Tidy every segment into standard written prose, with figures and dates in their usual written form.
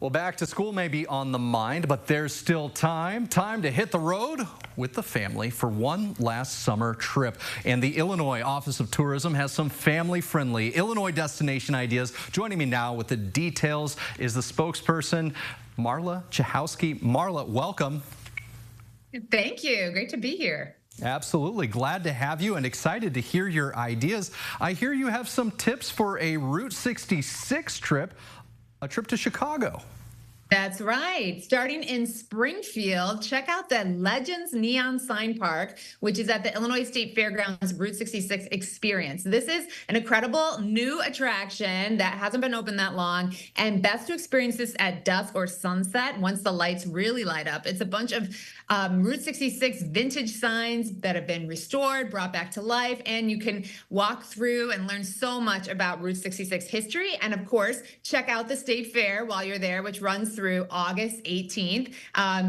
Well, back to school may be on the mind, but there's still time. Time to hit the road with the family for one last summer trip. And the Illinois Office of Tourism has some family-friendly Illinois destination ideas. Joining me now with the details is the spokesperson, Marla Chahowski. Marla, welcome. Thank you. Great to be here. Absolutely. Glad to have you and excited to hear your ideas. I hear you have some tips for a Route 66 trip, a trip to Chicago. That's right. Starting in Springfield, check out the Legends Neon Sign Park, which is at the Illinois State Fairgrounds Route 66 Experience. This is an incredible new attraction that hasn't been open that long, and best to experience this at dusk or sunset once the lights really light up. It's a bunch of Route 66 vintage signs that have been restored, brought back to life, and you can walk through and learn so much about Route 66 history. And of course, check out the State Fair while you're there, which runs through August 18th.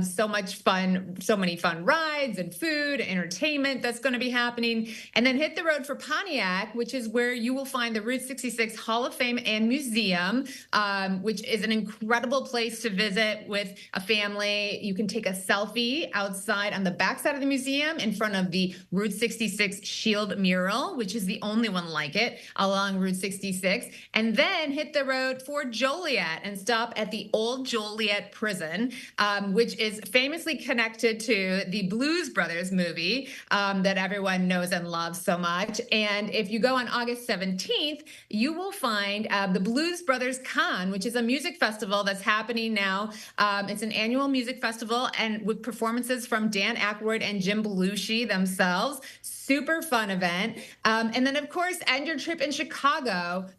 So much fun, so many fun rides and food, entertainment that's going to be happening. And then hit the road for Pontiac, which is where you will find the Route 66 Hall of Fame and Museum, which is an incredible place to visit with a family. You can take a selfie outside on the backside of the museum in front of the Route 66 Shield mural, which is the only one like it along Route 66. And then hit the road for Joliet and stop at the old Joliet Prison, which is famously connected to the Blues Brothers movie that everyone knows and loves so much. And if you go on August 17th, you will find the Blues Brothers Con, which is a music festival that's happening now. It's an annual music festival and with performances from Dan Aykroyd and Jim Belushi themselves. Super fun event. And then, of course, end your trip in Chicago,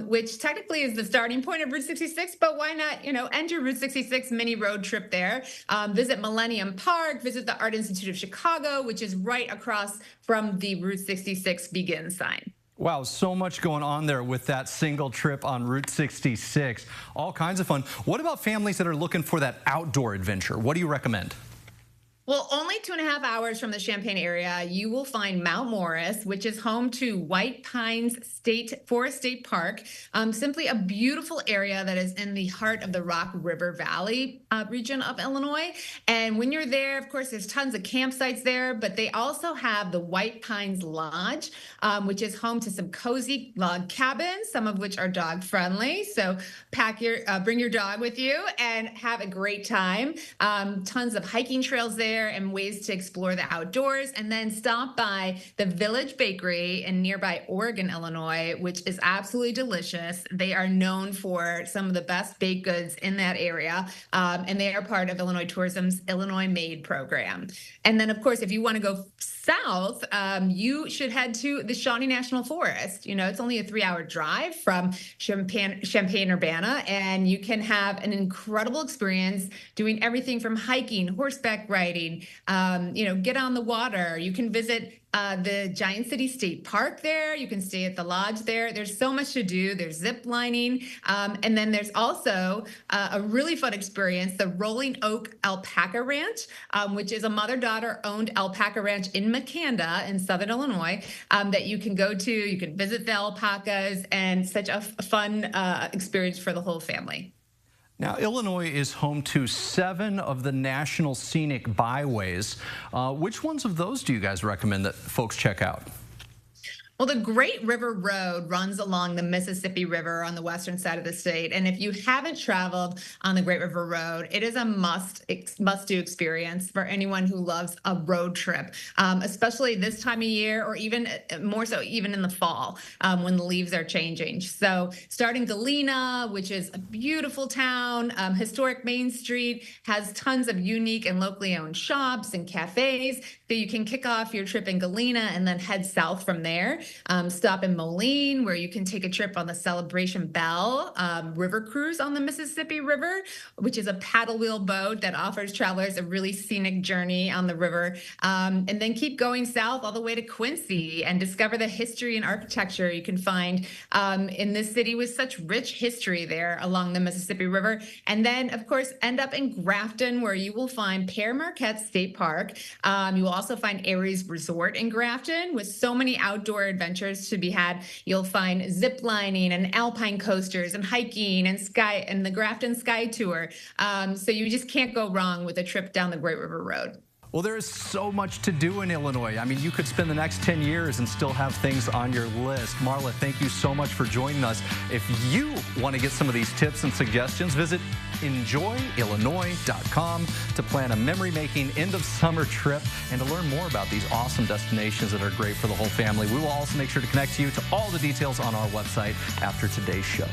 which technically is the starting point of Route 66, but why not, end your Route 66 mini road trip there. Visit Millennium Park, visit the Art Institute of Chicago, which is right across from the Route 66 Begin sign. Wow, so much going on there with that single trip on Route 66. All kinds of fun. What about families that are looking for that outdoor adventure? What do you recommend? Well, only 2.5 hours from the Champaign area, you will find Mount Morris, which is home to White Pines Forest State Park. Simply a beautiful area that is in the heart of the Rock River Valley region of Illinois. And when you're there, of course, there's tons of campsites there, but they also have the White Pines Lodge, which is home to some cozy log cabins, some of which are dog friendly. So bring your dog with you and have a great time. Tons of hiking trails there and ways to explore the outdoors, and then stop by the Village Bakery in nearby Oregon, Illinois, which is absolutely delicious. They are known for some of the best baked goods in that area, and they are part of Illinois Tourism's Illinois Made program. And then, of course, if you want to go south, you should head to the Shawnee National Forest. It's only a 3-hour drive from Champaign-Urbana, and you can have an incredible experience doing everything from hiking, horseback riding, get on the water. You can visit the Giant City State Park there. You can stay at the lodge there. There's so much to do. There's zip lining. And then there's also a really fun experience, the Rolling Oak Alpaca Ranch, which is a mother-daughter owned alpaca ranch in Makanda in Southern Illinois that you can go to. You can visit the alpacas, and such a fun experience for the whole family. Now, Illinois is home to 7 of the National Scenic Byways. Which ones of those do you guys recommend that folks check out? Well, the Great River Road runs along the Mississippi River on the western side of the state. And if you haven't traveled on the Great River Road, it is a must-do experience for anyone who loves a road trip, especially this time of year, or even more so even in the fall when the leaves are changing. So starting Galena, which is a beautiful town, historic Main Street, has tons of unique and locally owned shops and cafes. So you can kick off your trip in Galena and then head south from there. Stop in Moline, where you can take a trip on the Celebration Bell River Cruise on the Mississippi River, which is a paddle wheel boat that offers travelers a really scenic journey on the river. And then keep going south all the way to Quincy and discover the history and architecture you can find in this city with such rich history there along the Mississippi River. And then, of course, end up in Grafton, where you will find Pere Marquette State Park. You will also find Aries Resort in Grafton with so many outdoor adventures to be had. You'll find zip lining and alpine coasters and hiking and the Grafton Sky Tour. So you just can't go wrong with a trip down the Great River Road. Well, there is so much to do in Illinois. I mean, you could spend the next 10 years and still have things on your list. Marla, thank you so much for joining us. If you want to get some of these tips and suggestions, visit enjoyillinois.com to plan a memory-making end-of-summer trip and to learn more about these awesome destinations that are great for the whole family. We will also make sure to connect you to all the details on our website after today's show.